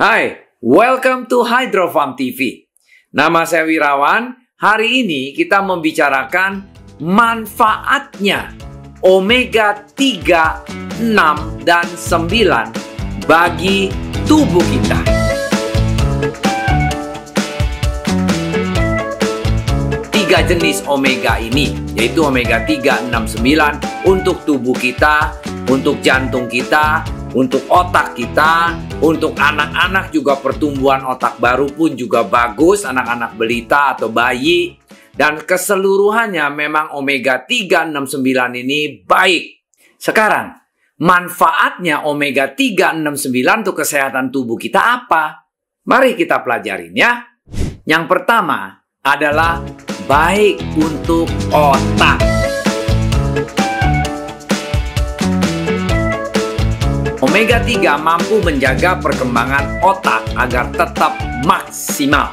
Hai, welcome to Hydro Farm TV. Nama saya Wirawan. Hari ini kita membicarakan manfaatnya omega 3, 6, dan 9 bagi tubuh kita. Tiga jenis omega ini, yaitu omega 3, 6, 9 untuk tubuh kita, untuk jantung kita, untuk otak kita, untuk anak-anak juga pertumbuhan otak baru pun juga bagus, anak-anak balita atau bayi. Dan keseluruhannya memang omega 3, 6, 9 ini baik. Sekarang, manfaatnya omega 3, 6, 9 untuk kesehatan tubuh kita apa? Mari kita pelajarin ya. Yang pertama adalah baik untuk otak. Omega 3 mampu menjaga perkembangan otak agar tetap maksimal.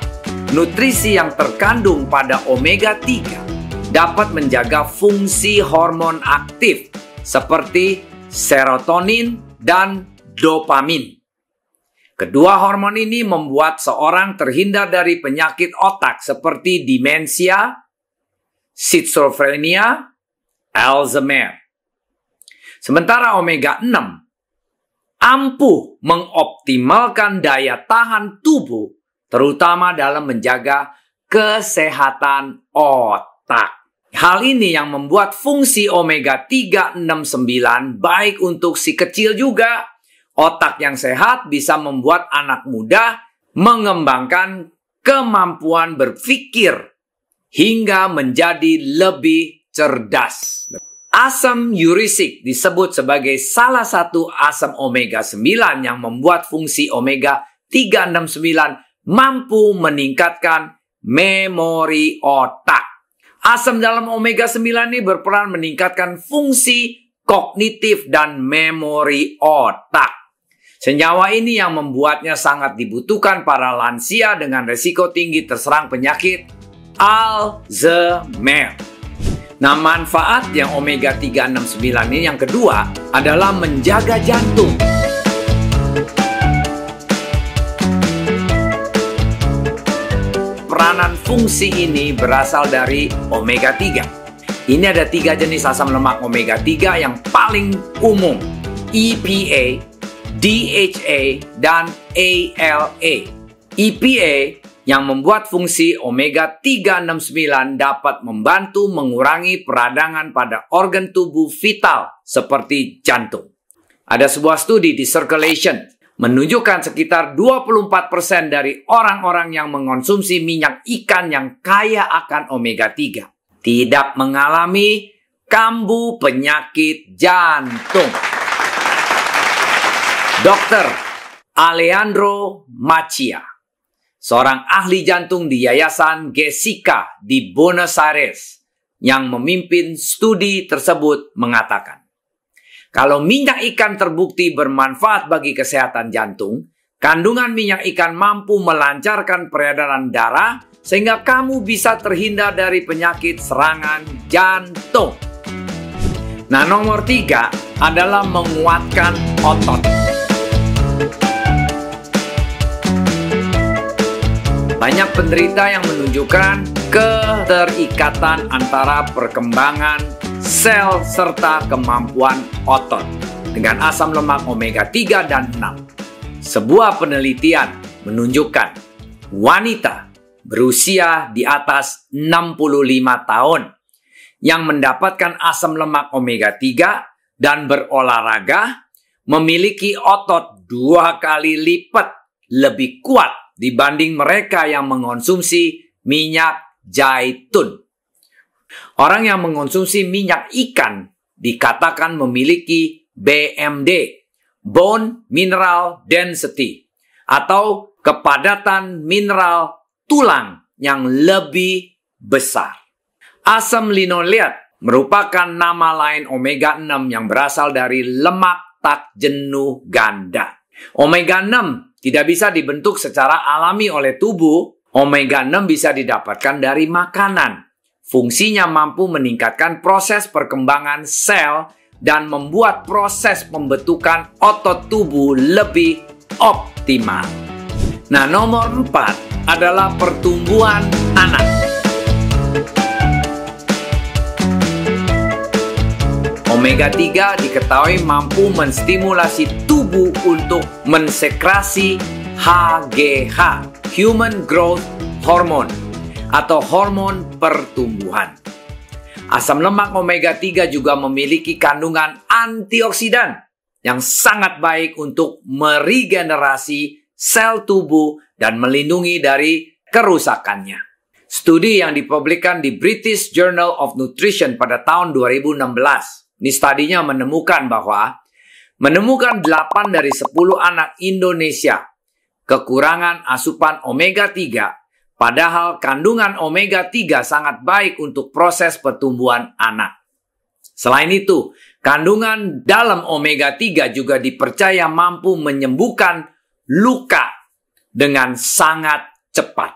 Nutrisi yang terkandung pada omega 3 dapat menjaga fungsi hormon aktif seperti serotonin dan dopamin. Kedua hormon ini membuat seorang terhindar dari penyakit otak seperti demensia, schizophrenia, Alzheimer. Sementara omega 6 ampuh mengoptimalkan daya tahan tubuh, terutama dalam menjaga kesehatan otak. Hal ini yang membuat fungsi omega 3, 6, 9 baik untuk si kecil juga. Otak yang sehat bisa membuat anak muda mengembangkan kemampuan berpikir hingga menjadi lebih cerdas. Asam uric disebut sebagai salah satu asam omega 9 yang membuat fungsi omega 3, 6, 9 mampu meningkatkan memori otak. Asam dalam omega 9 ini berperan meningkatkan fungsi kognitif dan memori otak. Senyawa ini yang membuatnya sangat dibutuhkan para lansia dengan risiko tinggi terserang penyakit Alzheimer. Nah, manfaat yang omega 3, 6, 9 ini yang kedua adalah menjaga jantung. Peranan fungsi ini berasal dari omega 3. Ini ada 3 jenis asam lemak omega 3 yang paling umum. EPA, DHA, dan ALA. EPA yang membuat fungsi omega 3, 6, 9 dapat membantu mengurangi peradangan pada organ tubuh vital seperti jantung. Ada sebuah studi di Circulation menunjukkan sekitar 24% dari orang-orang yang mengonsumsi minyak ikan yang kaya akan omega 3 tidak mengalami kambuh penyakit jantung. Dr. Alejandro Machia, seorang ahli jantung di Yayasan Gesika di Buenos Aires yang memimpin studi tersebut mengatakan, kalau minyak ikan terbukti bermanfaat bagi kesehatan jantung, kandungan minyak ikan mampu melancarkan peredaran darah sehingga kamu bisa terhindar dari penyakit serangan jantung. Nah, nomor 3 adalah menguatkan otot. Banyak penderita yang menunjukkan keterikatan antara perkembangan sel serta kemampuan otot dengan asam lemak omega 3 dan 6. Sebuah penelitian menunjukkan wanita berusia di atas 65 tahun yang mendapatkan asam lemak omega 3 dan berolahraga memiliki otot 2 kali lipat lebih kuat dibanding mereka yang mengonsumsi minyak zaitun. Orang yang mengonsumsi minyak ikan dikatakan memiliki BMD, Bone Mineral Density, atau kepadatan mineral tulang yang lebih besar. Asam linoleat merupakan nama lain omega 6 yang berasal dari lemak tak jenuh ganda. Omega 6 tidak bisa dibentuk secara alami oleh tubuh. Omega 6 bisa didapatkan dari makanan. Fungsinya mampu meningkatkan proses perkembangan sel dan membuat proses pembentukan otot tubuh lebih optimal. Nah, nomor 4 adalah pertumbuhan anak. Omega 3 diketahui mampu menstimulasi tubuh untuk mensekresi HGH, Human Growth Hormone, atau hormon pertumbuhan. Asam lemak omega 3 juga memiliki kandungan antioksidan yang sangat baik untuk meregenerasi sel tubuh dan melindungi dari kerusakannya. Studi yang dipublikkan di British Journal of Nutrition pada tahun 2016. Ini studinya menemukan bahwa 8 dari 10 anak Indonesia kekurangan asupan omega 3, padahal kandungan omega 3 sangat baik untuk proses pertumbuhan anak. Selain itu, kandungan dalam omega 3 juga dipercaya mampu menyembuhkan luka dengan sangat cepat.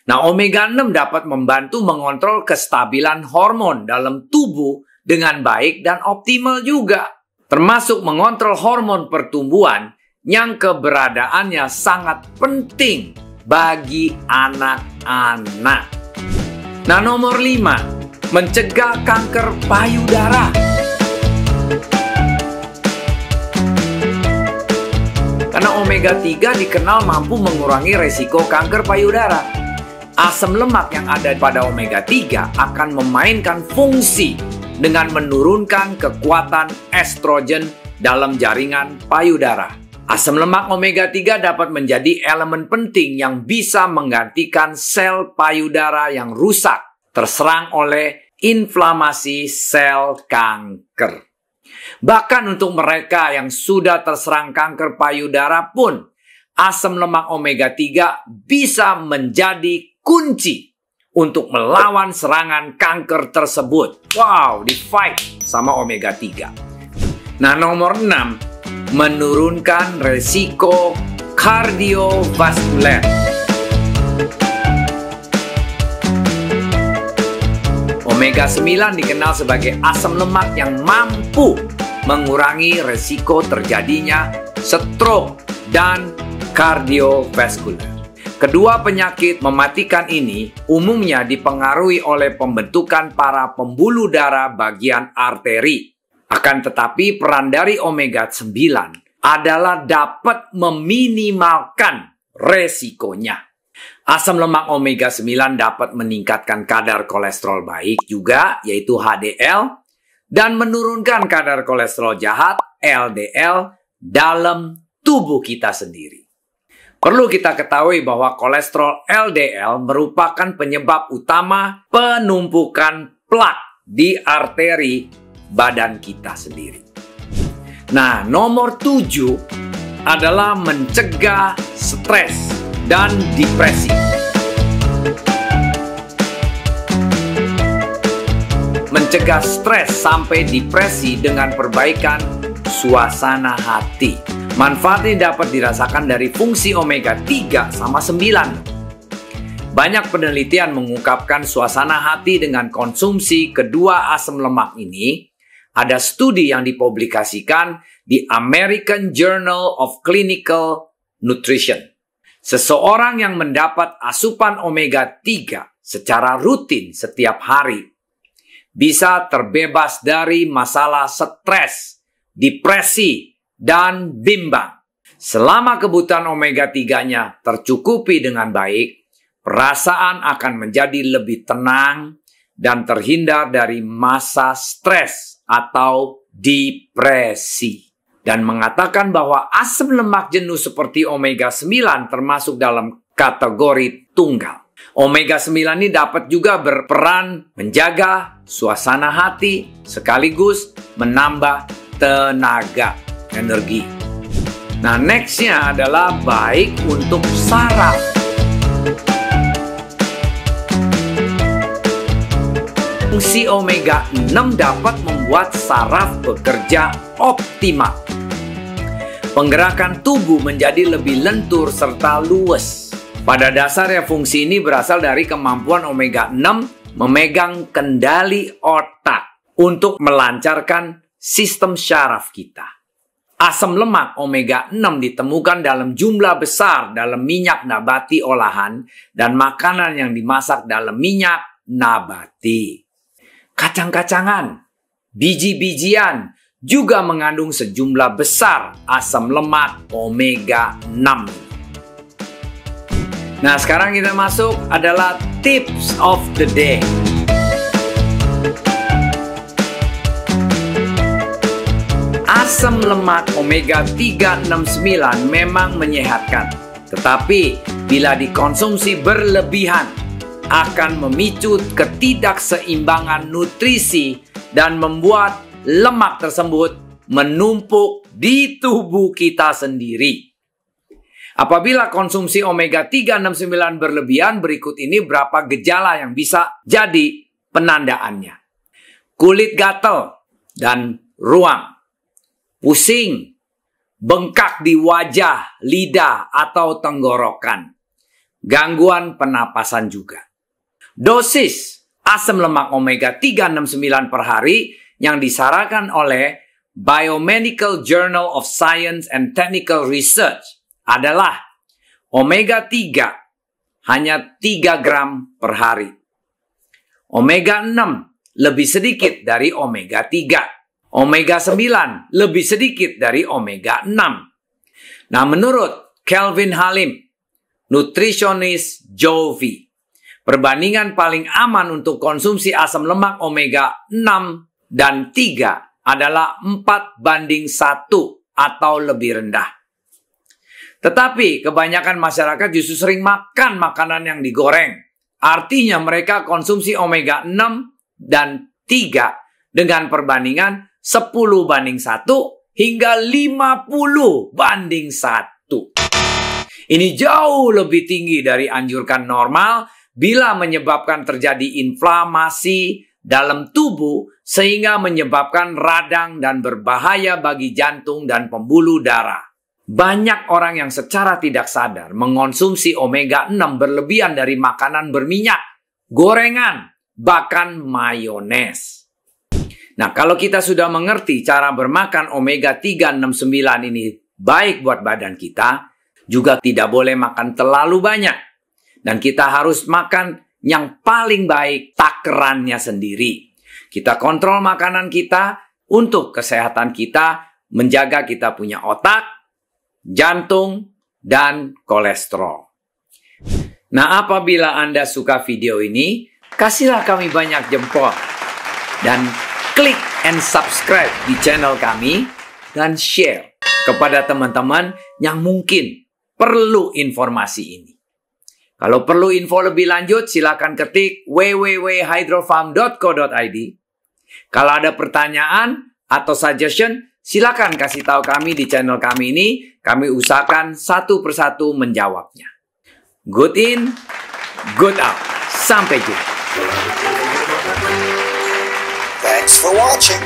Nah, omega 6 dapat membantu mengontrol kestabilan hormon dalam tubuh dengan baik dan optimal juga, termasuk mengontrol hormon pertumbuhan yang keberadaannya sangat penting bagi anak-anak. Nah, nomor 5, mencegah kanker payudara. Karena omega 3 dikenal mampu mengurangi resiko kanker payudara. Asam lemak yang ada pada omega 3 akan memainkan fungsi dengan menurunkan kekuatan estrogen dalam jaringan payudara. Asam lemak omega 3 dapat menjadi elemen penting yang bisa menggantikan sel payudara yang rusak terserang oleh inflamasi sel kanker. Bahkan untuk mereka yang sudah terserang kanker payudara pun, asam lemak omega 3 bisa menjadi kunci untuk melawan serangan kanker tersebut. Wow, di fight sama omega 3. Nah, nomor 6, menurunkan resiko kardiovaskuler. Omega 9 dikenal sebagai asam lemak yang mampu mengurangi resiko terjadinya stroke dan kardiovaskuler. Kedua penyakit mematikan ini umumnya dipengaruhi oleh pembentukan para pembuluh darah bagian arteri. Akan tetapi peran dari omega 9 adalah dapat meminimalkan resikonya. Asam lemak omega 9 dapat meningkatkan kadar kolesterol baik juga, yaitu HDL, dan menurunkan kadar kolesterol jahat, LDL, dalam tubuh kita sendiri. Perlu kita ketahui bahwa kolesterol LDL merupakan penyebab utama penumpukan plak di arteri badan kita sendiri. Nah, nomor 7 adalah mencegah stres dan depresi. Mencegah stres sampai depresi dengan perbaikan suasana hati. Manfaat ini dapat dirasakan dari fungsi omega 3 sama 9. Banyak penelitian mengungkapkan suasana hati dengan konsumsi kedua asam lemak ini. Ada studi yang dipublikasikan di American Journal of Clinical Nutrition. Seseorang yang mendapat asupan omega 3 secara rutin setiap hari bisa terbebas dari masalah stres, depresi, dan bimbang. Selama kebutuhan omega 3-nya tercukupi dengan baik, perasaan akan menjadi lebih tenang dan terhindar dari masa stres atau depresi. Dan mengatakan bahwa asam lemak jenuh seperti omega 9 termasuk dalam kategori tunggal. Omega 9 ini dapat juga berperan menjaga suasana hati sekaligus menambah tenaga, energi. Nah, nextnya adalah baik untuk saraf. Fungsi omega 6 dapat membuat saraf bekerja optimal. Penggerakan tubuh menjadi lebih lentur serta luwes. Pada dasarnya fungsi ini berasal dari kemampuan omega 6 memegang kendali otak untuk melancarkan sistem syaraf kita. Asam lemak omega 6 ditemukan dalam jumlah besar dalam minyak nabati olahan dan makanan yang dimasak dalam minyak nabati. Kacang-kacangan, biji-bijian juga mengandung sejumlah besar asam lemak omega 6. Nah, sekarang kita masuk adalah tips of the day. Asam lemak omega 369 memang menyehatkan, tetapi bila dikonsumsi berlebihan akan memicu ketidakseimbangan nutrisi dan membuat lemak tersebut menumpuk di tubuh kita sendiri. Apabila konsumsi omega 369 berlebihan, berikut ini berapa gejala yang bisa jadi penandaannya. Kulit gatal dan ruam, pusing, bengkak di wajah, lidah, atau tenggorokan, gangguan pernapasan juga. Dosis asam lemak omega 369 per hari yang disarankan oleh Biomedical Journal of Science and Technical Research adalah omega 3 hanya 3 gram per hari. Omega 6 lebih sedikit dari omega 3. Omega 9 lebih sedikit dari omega 6. Nah, menurut Kelvin Halim, nutrisionis Jovi, perbandingan paling aman untuk konsumsi asam lemak omega 6 dan 3 adalah 4:1 atau lebih rendah. Tetapi kebanyakan masyarakat justru sering makan makanan yang digoreng. Artinya mereka konsumsi omega 6 dan 3 dengan perbandingan 10:1 hingga 50:1. Ini jauh lebih tinggi dari anjurkan normal bila menyebabkan terjadi inflamasi dalam tubuh sehingga menyebabkan radang dan berbahaya bagi jantung dan pembuluh darah. Banyak orang yang secara tidak sadar mengonsumsi omega 6 berlebihan dari makanan berminyak, gorengan, bahkan mayones. Nah, kalau kita sudah mengerti cara bermakan omega 369 ini baik buat badan kita, juga tidak boleh makan terlalu banyak. Dan kita harus makan yang paling baik takarannya sendiri. Kita kontrol makanan kita untuk kesehatan kita, menjaga kita punya otak, jantung, dan kolesterol. Nah, apabila Anda suka video ini, kasihlah kami banyak jempol. Dan klik and subscribe di channel kami dan share kepada teman-teman yang mungkin perlu informasi ini. Kalau perlu info lebih lanjut, silakan ketik www.hydrofarm.co.id. Kalau ada pertanyaan atau suggestion, silakan kasih tahu kami di channel kami ini. Kami usahakan satu persatu menjawabnya. Good in, good out. Sampai jumpa. Thanks for watching.